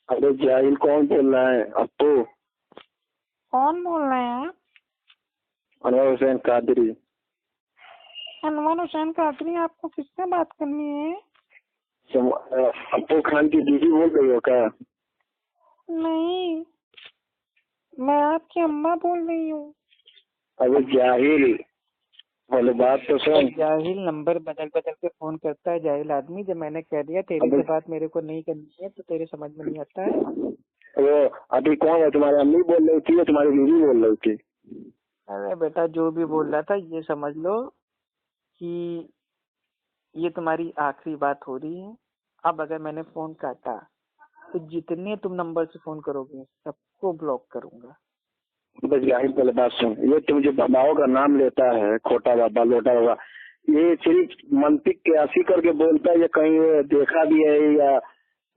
अरे जाहिल कौन बोल रहा है? अब तो कौन बोल रहे हैं? अनवर हुसैन कादरी। अनवर हुसैन कादरी, आपको किससे बात करनी है? अप्पू खान की बीवी बोल रही हो क्या? नहीं, मैं आपकी अम्मा बोल रही हूँ। अरे जाहिल, बोले बात तो सुन। जाहिल नंबर बदल बदल के फोन करता है जाहिल आदमी। जब मैंने कह दिया तेरे से बात मेरे को नहीं करनी है तो तेरे समझ में नहीं आता है। वो अभी कौन है? तुम्हारी अम्मी बोल रही थी या तुम्हारी बीवी बोल रही थी? अरे बेटा, जो भी बोल रहा था ये समझ लो कि ये तुम्हारी आखिरी बात हो रही है। अब अगर मैंने फोन काटा तो जितने तुम नंबर से फोन करोगे सबको ब्लॉक करूंगा। बस जाहिल, पहले बात सुन। ये तुम जो बाबाओं का नाम लेता है, खोटा बाबा लोटा बाबा, ये सिर्फ मंतिक के ऐसी करके बोलता है या कहीं ये देखा भी है या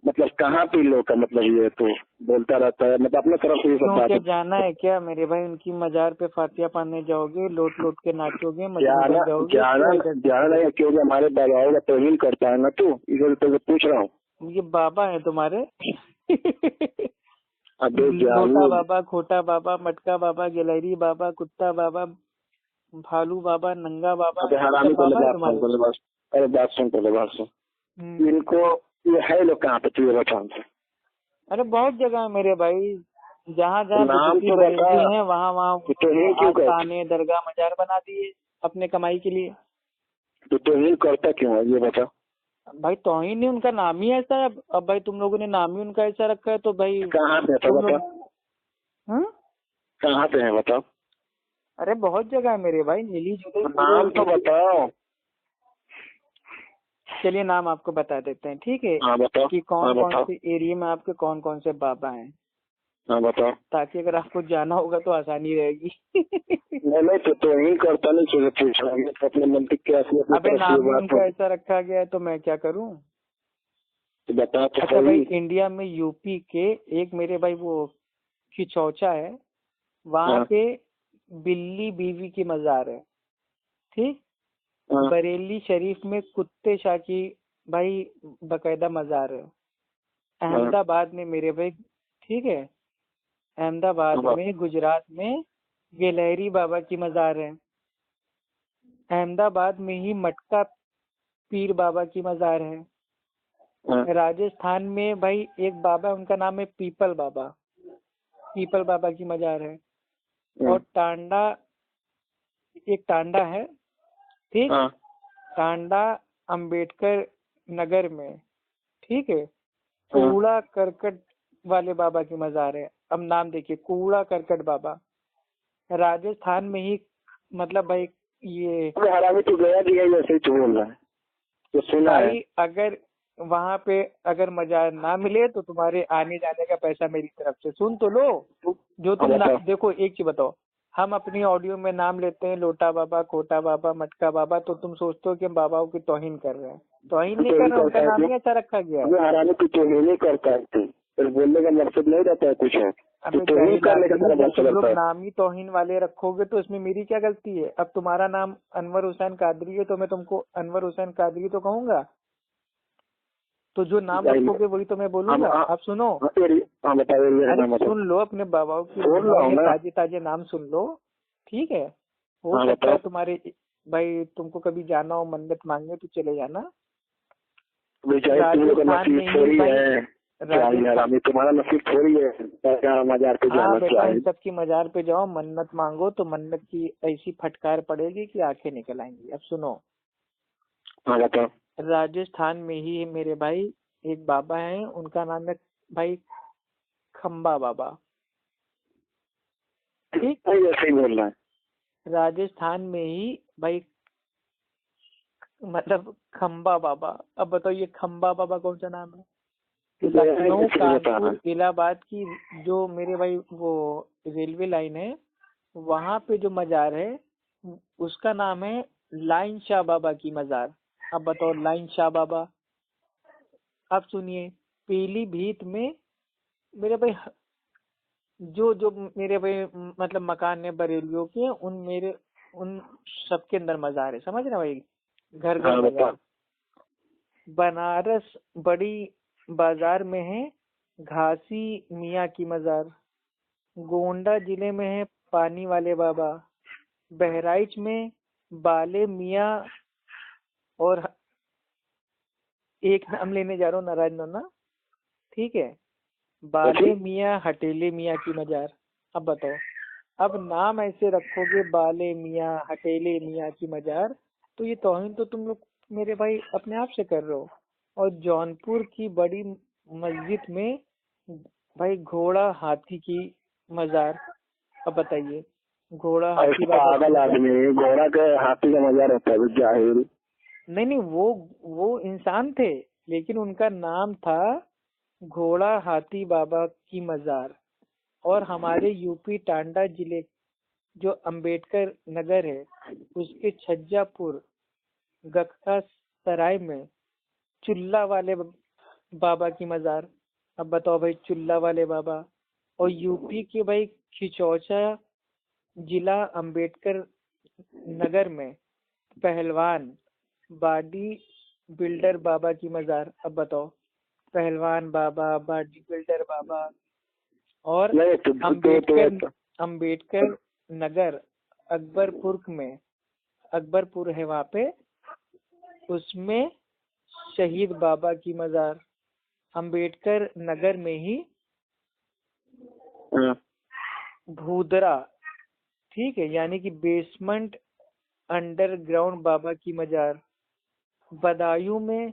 मतलब कहाँ पे लोग का मतलब ये तो बोलता रहता है, मतलब अपने तरफ से ये सब क्यों, क्या बात। जाना है क्या मेरे भाई? उनकी मजार पे फातिया पाने जाओगे, लोट लोट के नाचोगे, मजनू जाना बन जाओगे? जाना क्या जाना नहीं, क्योंकि हमारे बाबाओं का तौहीन करता है ना, तू इधर तो पूछ रहा हूँ। ये बाबा है तुम्हारे? अबे लोटा जाहिल, बाबा, खोटा बाबा, मटका बाबा, गिलहरी बाबा, कुत्ता बाबा, भालू बाबा, नंगा बाबा, अबे ये सब हरामी, पहले बाबा है बात सुन, तुम्हारे? पहले बात। अरे बात सुन, पहले बात सुन। इनको ये है लोग कहाँ पे, तू ये बता हमसे। अरे बहुत जगह है मेरे भाई, जहाँ तो जहाँ नाम बेइज्जती तो बता। बरेलवी है वहाँ वहाँ तू तौहीन क्यों आज कर ताने दरगाह मजार बना दिए अपने कमाई के लिए। तू तौहीन करता क्यों है, ये बता। भाई तौहीन नहीं, उनका नाम ही ऐसा है। अब भाई तुम लोगों ने नाम ही उनका ऐसा रखा है तो भाई कहाँ पे है तो तुम बता। लोग। हाँ? कहाँ पे है बताओ। अरे बहुत जगह है मेरे भाई, नीली जुगल पूरे। नाम तो बताओ। चलिए नाम आपको बता देते हैं, ठीक है? हाँ बताओ। कि हाँ कौन कौन बताओ। से एरिया में आपके कौन कौन से बाबा हैं, हाँ बताओ। ताकि अगर आपको जाना होगा तो आसानी रहेगी। नहीं तो तौहीन करता नहीं, तुझे पूछ रहा हूँ। ये तो अपने मंतिक के अपनी अपनी अबे तरफ से ये नाम ही बात हो। उनका ऐसा रखा गया है तो मैं क्या करूं? तो बता तो अच्छा भाई, सही। इंडिया में यूपी के एक मेरे भाई वो खिचौचा है, वहां हाँ पे बिल्ली बीवी की मजार है, ठीक? हाँ बरेली शरीफ में कुत्ते शाह की भाई बकायदा मजार है। हाँ अहमदाबाद में मेरे भाई, ठीक है, अहमदाबाद हाँ में गुजरात में गिलहरी बाबा की मजार है। अहमदाबाद में ही मटका पीर बाबा की मजार है। हाँ राजस्थान में भाई एक बाबा है, उनका नाम है पीपल बाबा, पीपल बाबा की मजार है। हाँ और टांडा, एक टांडा है, ठीक? हाँ टांडा अंबेडकर नगर में, ठीक है, हाँ। कूड़ा करकट वाले बाबा की मजार है। अब नाम देखिए, कूड़ा करकट बाबा, राजस्थान में ही। मतलब भाई ये अबे हरामी, तू गया भी है ऐसे ही तू बोल रहा है, तो सुना है। भाई अगर वहां पे अगर मजार ना मिले तो तुम्हारे आने जाने का पैसा मेरी तरफ से। सुन तो लो, जो हाँ तुम बताओ। देखो एक चीज बताओ, हम अपनी ऑडियो में नाम लेते हैं लोटा बाबा, खोटा बाबा, मटका बाबा, तो तुम सोचते हो कि हम बाबाओं की तौहीन कर रहे हैं। तौहीन तू नहीं कर तौहीन रहे, उनका करता है नाम तू। ही ऐसा रखा गया है। अबे हरामी, तू तौहीन ही करता है तू, फिर बोलने का मकसद नहीं रहता है कुछ है। तू अबे तौहीन जाहिल करने का आदमी, तेरा जब मकसद तुम लोग रहता है। नाम ही तौहीन वाले रखोगे तो इसमें मेरी क्या गलती है? अब तुम्हारा नाम अनवर हुसैन कादरी है तो मैं तुमको अनवर हुसैन कादरी तो कहूंगा, तो जो नाम जाहिल। रखोगे वही तो मैं हम बोलूंगा। आप सुनो, हाँ बताओ, ये अरे नाम बताओ। सुन लो, अपने बाबाओं की बोल रहा हूँ नए ना। ताजे ताजे नाम सुन लो, ठीक है? हो हाँ सकता बताओ। है तुम्हारे भाई तुमको कभी जाना हो मन्नत मांगने तो चले जाना। अबे जाहिल, तुम लोग का राजस्थान नसीब में ही थोड़ी भाई, है। जाहिल राजस्थान। हरामी, तुम्हारा नसीब थोड़ी है मजार पे हाँ जाना। बेटा, इन जाहिल। सब की मजार पे जाओ, मन्नत मांगो तो मन्नत की ऐसी फटकार पड़ेगी कि आंखें निकल आएंगी। अब सुनो, हाँ बताओ। राजस्थान में ही मेरे भाई एक बाबा है, उनका नाम है भाई खम्बा बाबा, ठीक? नहीं, ऐसे ही बोल रहा है। राजस्थान में ही भाई, मतलब खम्बा बाबा। अब बताओ ये खम्बा बाबा कौन सा नाम है? लखनऊ ऐसे ही बता रहा कानपुर इलाहाबाद की जो मेरे भाई वो रेलवे लाइन है, वहां पे जो मजार है उसका नाम है लाइन शाह बाबा की मजार। अब बताओ लाइन शाह बाबा। अब सुनिए, पीलीभीत में मेरे भाई जो जो मेरे भाई मतलब मकान है बरेलियों के, उन सबके अंदर मजार है, समझ रहे हो भाई? घर घर हाँ बता। मजार। बनारस बड़ी बाजार में है घासी मियाँ की मजार। गोंडा जिले में है पानी वाले बाबा। बहराइच में बाले मियाँ। और एक नाम लेने जा रहा हूँ, नाराज ना होना, ठीक है। बाले मियाँ हटेले मियाँ की मजार। अब बताओ, अब नाम ऐसे रखोगे बाले मियाँ हटेले मियाँ की मजार, तो ये तौहीन तो तुम लोग मेरे भाई अपने आप से कर रहे हो। और जौनपुर की बड़ी मस्जिद में भाई घोड़ा हाथी की मजार। अब बताइए, घोड़ा हाथी बाबा की पागल मजार। आदमी, घोड़ा के हाथी का मजा रहता है जाहिल। नहीं नहीं, वो इंसान थे, लेकिन उनका नाम था घोड़ा हाथी बाबा की मजार। और हमारे यूपी टांडा जिले जो अंबेडकर नगर है, उसके छज्जापुर गखका सराय में चुल्ला वाले बाबा की मजार। अब बताओ भाई, चुल्ला वाले बाबा। और यूपी के भाई खिचौचा जिला अंबेडकर नगर में पहलवान बॉडी बिल्डर बाबा की मजार। अब बताओ, पहलवान बाबा, बॉडी बिल्डर बाबा। और अंबेडकर नगर अकबरपुर है वहाँ पे, उसमें शहीद बाबा की मजार। अंबेडकर नगर में ही भूदरा, ठीक है, यानी कि बेसमेंट अंडरग्राउंड बाबा की मजार। बदायूं में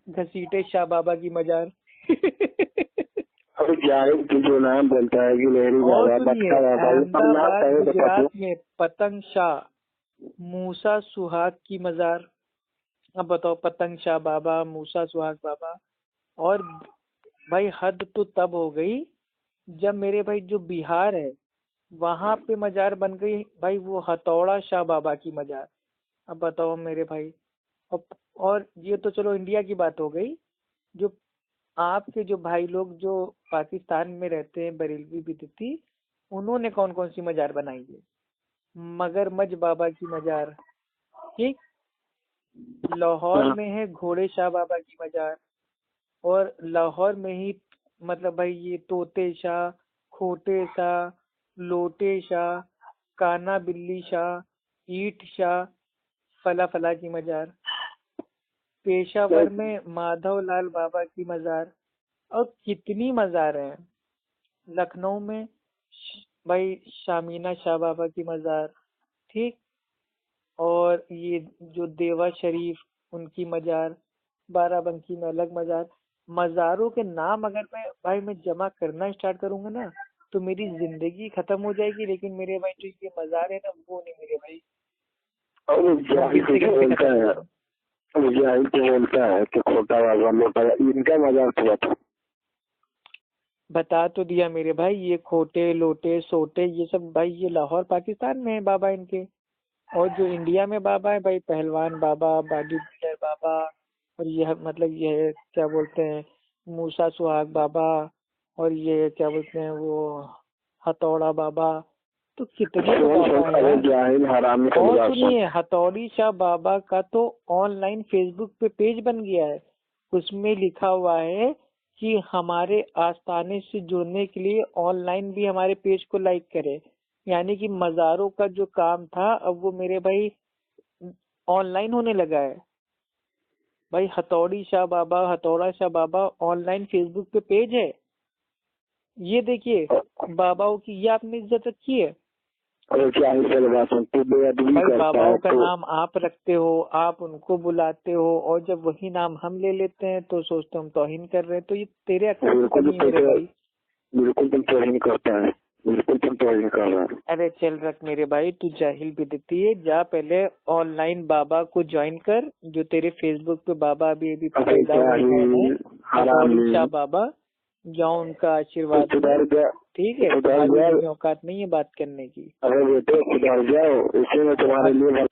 घसीटे शाह बाबा की मजार। अरे जाहिल, तू जो नाम बोलता है कि लहरी बाबा, बट्टा बाबा, ये सब नाम अहमदाबाद कहे तो गुजरात में पतंग शाह मूसा सुहाग की मजार। अब बताओ, पतंग शाह बाबा, मूसा सुहाग बाबा। और भाई हद तो तब हो गई जब मेरे भाई जो बिहार है वहां पे मजार बन गई भाई, वो हथौड़ा शाह बाबा की मजार। अब बताओ मेरे भाई। और ये तो चलो इंडिया की बात हो गई। जो आपके जो भाई लोग जो पाकिस्तान में रहते हैं, बरेलवी बिदती, उन्होंने कौन कौन सी मजार बनाई है? मगरमच्छ बाबा की मजार, ठीक। लाहौर में है घोड़े शाह बाबा की मजार। और लाहौर में ही मतलब भाई ये तोते शाह, खोटे शाह, लोटे शाह, काना बिल्ली शाह, ईट शाह, फला फला की मजार। पेशावर में माधव लाल बाबा की मजार। और कितनी मजार हैं। लखनऊ में भाई शामीना शाह बाबा की मजार, ठीक। और ये जो देवा शरीफ, उनकी मजार। बाराबंकी में अलग मजार। मजारों के नाम अगर मैं जमा करना स्टार्ट करूंगा ना, तो मेरी जिंदगी खत्म हो जाएगी। लेकिन मेरे भाई जो ये मजार है ना, वो नहीं मेरे भाई। जाहिल तो बोलता है कि खोटा बाबा लोटा, इनका मजार तो बता तो दिया मेरे भाई, ये खोटे लोटे सोटे ये सब भाई ये लाहौर पाकिस्तान में है बाबा इनके। और जो इंडिया में बाबा है भाई, पहलवान बाबा, बॉडी बिल्डर बाबा, और यह मतलब ये क्या बोलते हैं, मूसा सुहाग बाबा, और ये क्या बोलते हैं वो हथौड़ा बाबा। तो कितने तो बाबा है। और सुनिए, हथौड़ी शाह बाबा का तो ऑनलाइन फेसबुक पे पेज बन गया है। उसमें लिखा हुआ है कि हमारे आस्थाने से जुड़ने के लिए ऑनलाइन भी हमारे पेज को लाइक करें। यानी कि मजारों का जो काम था अब वो मेरे भाई ऑनलाइन होने लगा है। भाई हथौड़ी शाह बाबा, हथौड़ा शाह बाबा ऑनलाइन फेसबुक पे पेज है। ये देखिए बाबाओं की, ये आपने इज्जत रखी है भाई। बाबाओं का नाम आप रखते हो, आप उनको बुलाते हो, और जब वही नाम हम ले लेते हैं तो सोचते हम तौहीन कर रहे हैं। तो ये तेरे अक्ल की कमी है मेरे भाई। बिल्कुल तुम तौहीन करता है, बिल्कुल तुम तौहीन कर रहा है। अरे चल रख मेरे भाई, तू जाहिल बिदती है। जा पहले ऑनलाइन बाबा को ज्वाइन कर, जो तेरे फेसबुक पे बाबा अभी पैदा हुए हैं, शाह बाबा। जाओ उनका आशीर्वाद, ठीक है। तुम्हारी औकात नहीं है बात करने की। अरे बेटे सुधर जाओ, इसी में तुम्हारे लिए